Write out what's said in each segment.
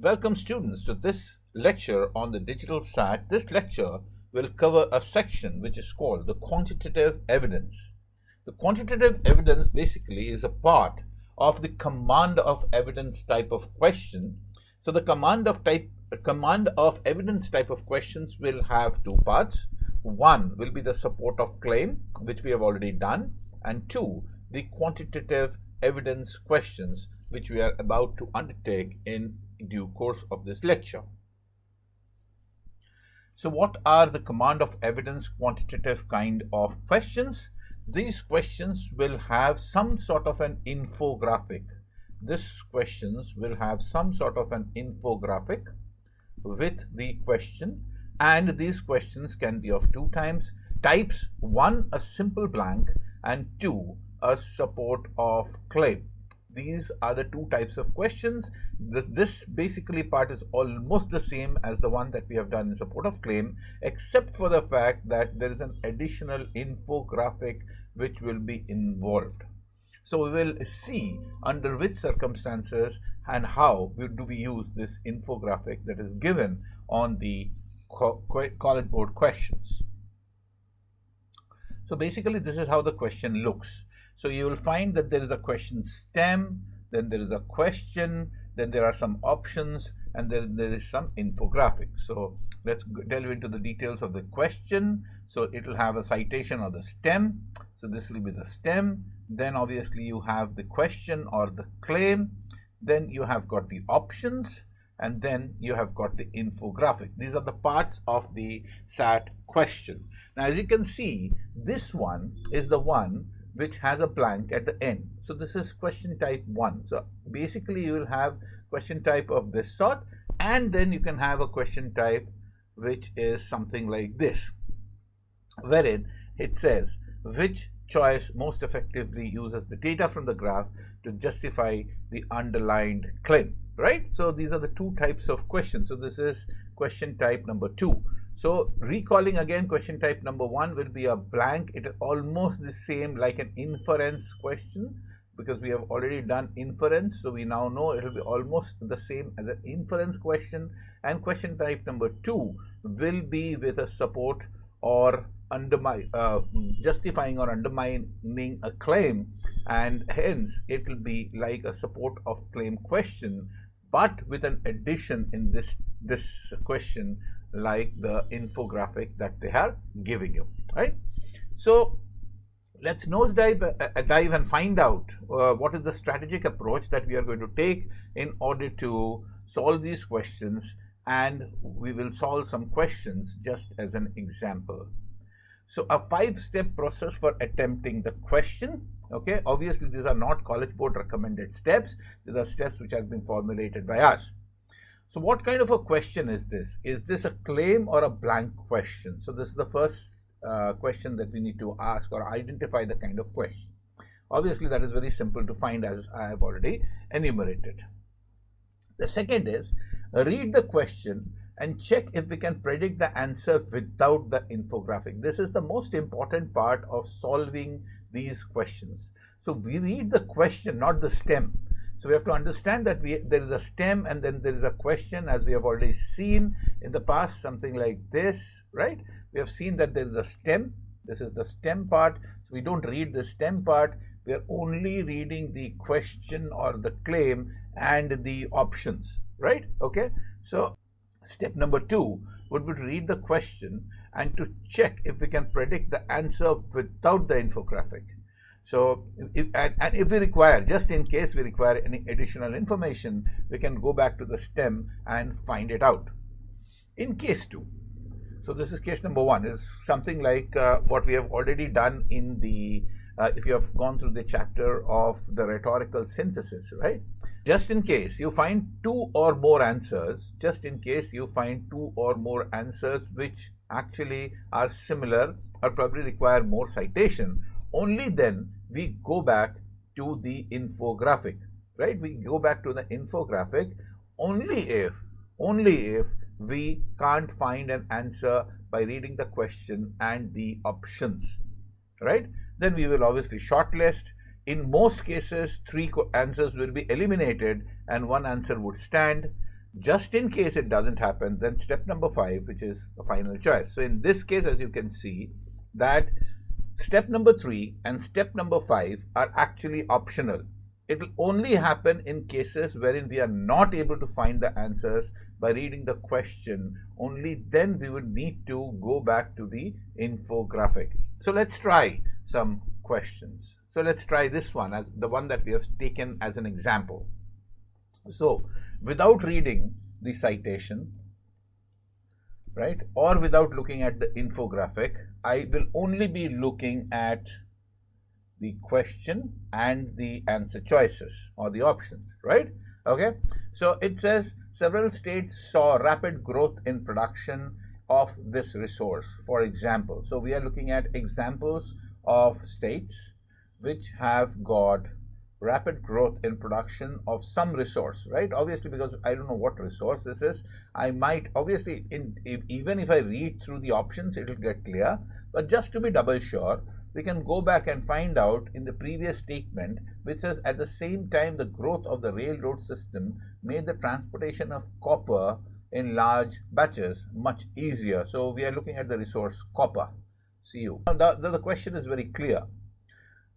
Welcome students to this lecture on the digital SAT. This lecture will cover a section which is called the quantitative evidence. The quantitative evidence basically is a part of the command of evidence type of question. So the command of evidence type of questions will have two parts. One will be the support of claim, which we have already done, and two, the quantitative evidence questions, which we are about to undertake in due course of this lecture. So what are the command of evidence quantitative kind of questions? These questions will have some sort of an infographic. These questions will have some sort of an infographic with the question, and these questions can be of two types. One, a simple blank, and two, a support of claim. These are the two types of questions. This basically part is almost the same as the one that we have done in support of claim, except for the fact that there is an additional infographic which will be involved. So we will see under which circumstances and how do we use this infographic that is given on the College Board questions. So basically this is how the question looks. So you will find that there is a question stem, then there is a question, then there are some options, and then there is some infographic. So let's delve into the details of the question. So it will have a citation or the stem. So this will be the stem. Then obviously you have the question or the claim. Then you have got the options, and then you have got the infographic. These are the parts of the SAT question. Now, as you can see, this one is the one which has a blank at the end. So this is question type 1. So basically you will have question type of this sort, and then you can have a question type which is something like this, wherein it says which choice most effectively uses the data from the graph to justify the underlined claim, right? So these are the two types of questions. So this is question type number 2. So recalling again, question type number 1 will be a blank. It is almost the same like an inference question, because we have already done inference. So we now know it will be almost the same as an inference question. And question type number 2 will be with a support or justifying or undermining a claim, and hence it will be like a support of claim question, but with an addition in this question, like the infographic that they are giving you, right? So let's dive and find out what is the strategic approach that we are going to take in order to solve these questions, and we will solve some questions just as an example. So a 5-step process for attempting the question. Okay, obviously these are not College Board recommended steps. These are steps which have been formulated by us. So what kind of a question is this? Is this a claim or a blank question? So this is the first question that we need to ask or identify the kind of question. Obviously that is very simple to find, as I have already enumerated. The second is read the question and check if we can predict the answer without the infographic. This is the most important part of solving these questions. So we read the question, not the stem. So we have to understand that there is a stem and then there is a question, as we have already seen in the past, something like this, right? We have seen that there is a stem. This is the stem part. So we don't read the stem part. We are only reading the question or the claim and the options, right? Okay. So step number 2 would be to read the question and to check if we can predict the answer without the infographic. So if we require, just in case we require any additional information, we can go back to the stem and find it out. In case 2, so this is case number 1, is something like what we have already done in the if you have gone through the chapter of the rhetorical synthesis, right? Just in case you find 2 or more answers, which actually are similar or probably require more citation, only then we go back to the infographic, right? We go back to the infographic only if we can't find an answer by reading the question and the options, right? Then we will obviously shortlist. In most cases, 3 answers will be eliminated and 1 answer would stand. Just in case it doesn't happen, then step number 5, which is the final choice. So in this case, as you can see, that step number 3 and step number 5 are actually optional. It will only happen in cases wherein we are not able to find the answers by reading the question. Only then we would need to go back to the infographic. So let's try some questions. So let's try this one as the one that we have taken as an example. So without reading the citation, right, or without looking at the infographic, I will only be looking at the question and the answer choices or the options, right? Okay, so it says several states saw rapid growth in production of this resource, for example. So we are looking at examples of states which have got rapid growth in production of some resource, right? Obviously, because I don't know what resource this is, I might obviously, even if I read through the options, it will get clear. But just to be double sure, we can go back and find out in the previous statement, which says at the same time the growth of the railroad system made the transportation of copper in large batches much easier. So we are looking at the resource copper, Cu. Now the question is very clear.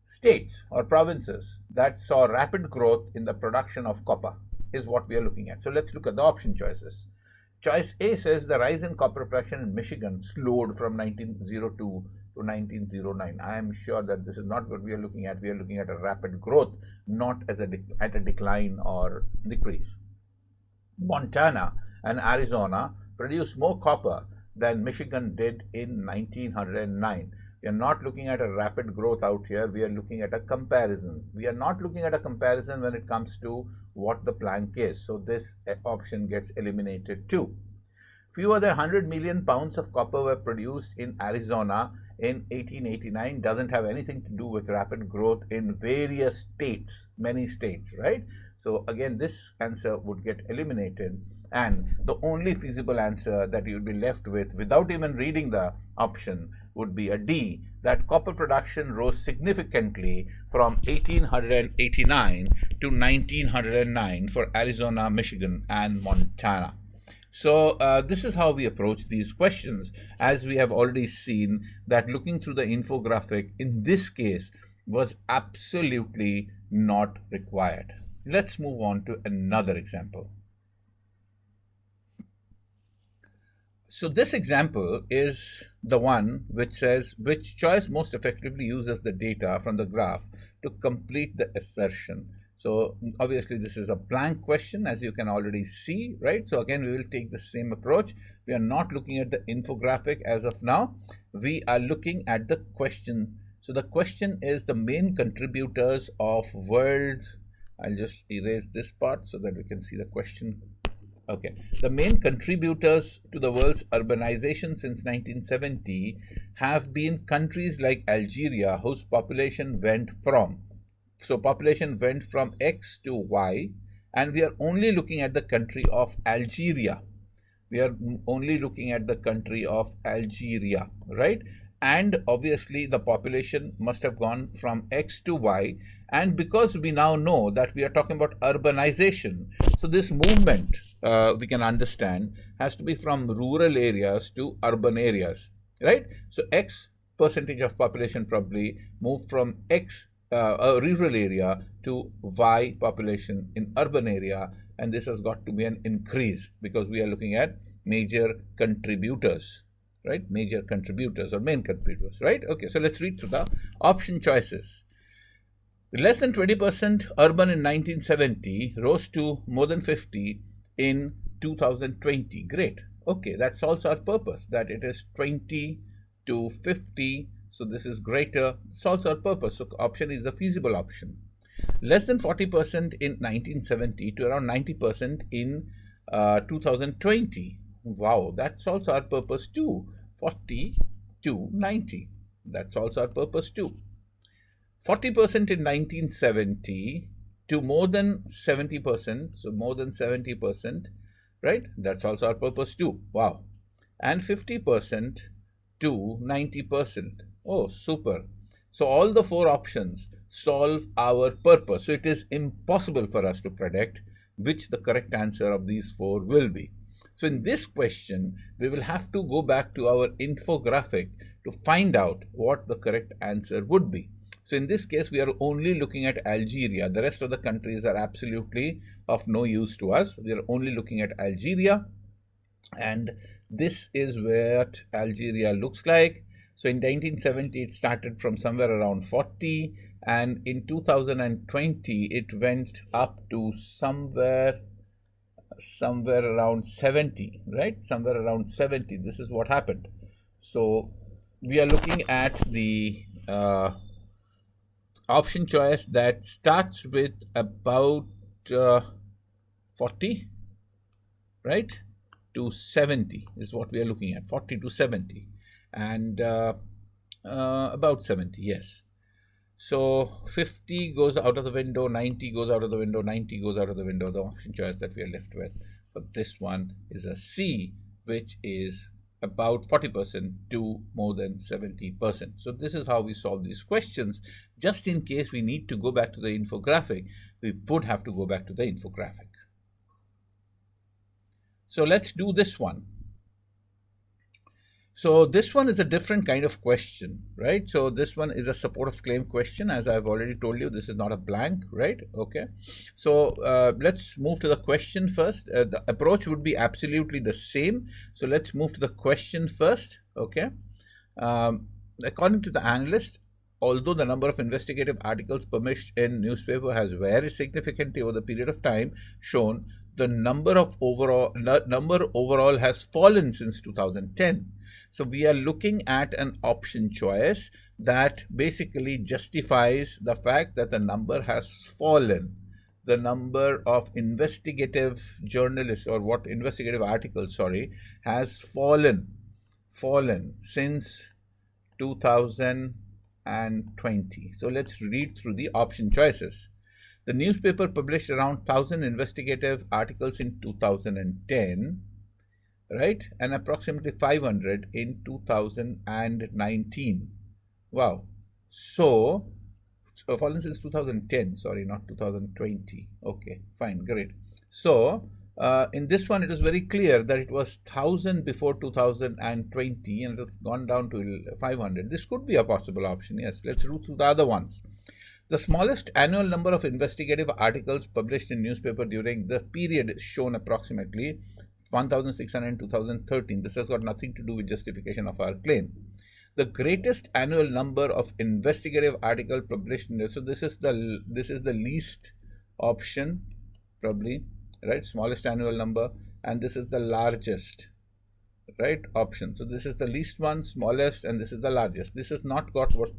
States or provinces that saw rapid growth in the production of copper is what we are looking at. So let's look at the option choices. Choice A says the rise in copper production in Michigan slowed from 1902 to 1909. I am sure that this is not what we are looking at. We are looking at a rapid growth, not as at a decline or decrease. Montana and Arizona produced more copper than Michigan did in 1909. We are not looking at a rapid growth out here. We are looking at a comparison. We are not looking at a comparison when it comes to what the plank is. So this option gets eliminated too. Fewer than 100 million pounds of copper were produced in Arizona in 1889. Doesn't have anything to do with rapid growth in various states, many states, right? So again, this answer would get eliminated. And the only feasible answer that you would be left with without even reading the option would be a D, that copper production rose significantly from 1889 to 1909 for Arizona, Michigan, and Montana. So this is how we approach these questions. As we have already seen that looking through the infographic in this case was absolutely not required. Let's move on to another example. So this example is the one which says which choice most effectively uses the data from the graph to complete the assertion. So obviously this is a blank question, as you can already see, right? So again, we will take the same approach. We are not looking at the infographic as of now. We are looking at the question. So the question is the main contributors of world's, I'll just erase this part so that we can see the question. Okay, the main contributors to the world's urbanization since 1970 have been countries like Algeria, whose population went from, so population went from X to Y, and we are only looking at the country of Algeria. We are only looking at the country of Algeria, right? And obviously the population must have gone from X to Y. And because we now know that we are talking about urbanization, so this movement, we can understand, has to be from rural areas to urban areas, right? So X percentage of population probably moved from X a rural area to Y population in urban area, and this has got to be an increase because we are looking at major contributors, right? Major contributors or main contributors, right? Okay, so let's read through the option choices. Less than 20% urban in 1970 rose to more than 50 in 2020. Great. Okay, that solves our purpose, that it is 20 to 50. So this is greater, solves our purpose. So option is a feasible option. Less than 40% in 1970 to around 90% in 2020. Wow, that solves our purpose too. 40 to 90. That solves our purpose too. 40% in 1970 to more than 70%. So more than 70%, right? That solves our purpose too. Wow. And 50% to 90%. Oh, super. So all the four options solve our purpose. So it is impossible for us to predict which the correct answer of these four will be. So in this question, we will have to go back to our infographic to find out what the correct answer would be. So in this case, we are only looking at Algeria. The rest of the countries are absolutely of no use to us. We are only looking at Algeria. And this is what Algeria looks like. So in 1970, it started from somewhere around 40. And in 2020, it went up to somewhere around 70, right? Somewhere around 70. This is what happened. So we are looking at the option choice that starts with about 40, right, to 70 is what we are looking at. 40 to 70, and about 70, yes. So 50 goes out of the window, 90 goes out of the window, 90 goes out of the window. The option choice that we are left with for this one is a C, which is about 40% to more than 70%. So this is how we solve these questions. Just in case we need to go back to the infographic, we would have to go back to the infographic. So let's do this one. So this one is a different kind of question, right? So this one is a support of claim question. As I've already told you, this is not a blank, right? Okay. So let's move to the question first. The approach would be absolutely the same. So let's move to the question first, okay? According to the analyst, although the number of investigative articles published in newspaper has varied significantly over the period of time shown, the number overall has fallen since 2010. So we are looking at an option choice that basically justifies the fact that the number has fallen. The number of investigative journalists, or what investigative articles, sorry, has fallen since 2020. So let's read through the option choices. The newspaper published around 1,000 investigative articles in 2010, right? And approximately 500 in 2019. Wow. So fallen since 2010, sorry, not 2020. Okay, fine, great. So in this one, it is very clear that it was 1,000 before 2020 and it has gone down to 500. This could be a possible option, yes. Let's root through the other ones. The smallest annual number of investigative articles published in newspaper during the period is shown approximately 1,600 in 2013. This has got nothing to do with justification of our claim. The greatest annual number of investigative articles published in, so this is the least option, probably, right? Smallest annual number, and this is the largest, right, option. So this is the least one, smallest, and this is the largest. This is not got what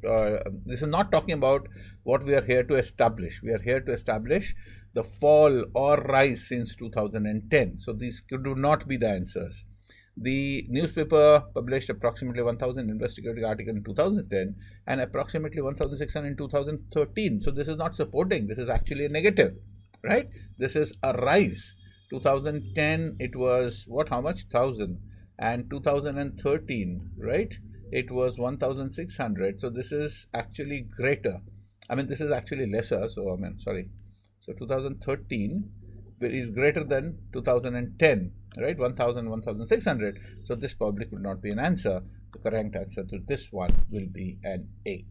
this is not talking about what we are here to establish. We are here to establish the fall or rise since 2010. So these do not be the answers. The newspaper published approximately 1,000 investigative articles in 2010 and approximately 1,600 in 2013. So this is not supporting. This is actually a negative, right? This is a rise. 2010 it was what? How much? 1,000. And 2013, right, it was 1,600. So this is actually greater. I mean, this is actually lesser. So I mean, sorry. So 2013 is greater than 2010, right? 1,000, 1,600. So this probably could not be an answer. The correct answer to this one will be an A.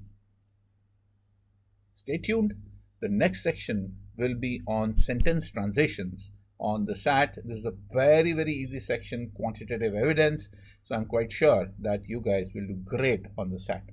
Stay tuned. The next section will be on sentence transitions on the SAT. This is a very, very easy section, quantitative evidence. So I'm quite sure that you guys will do great on the SAT.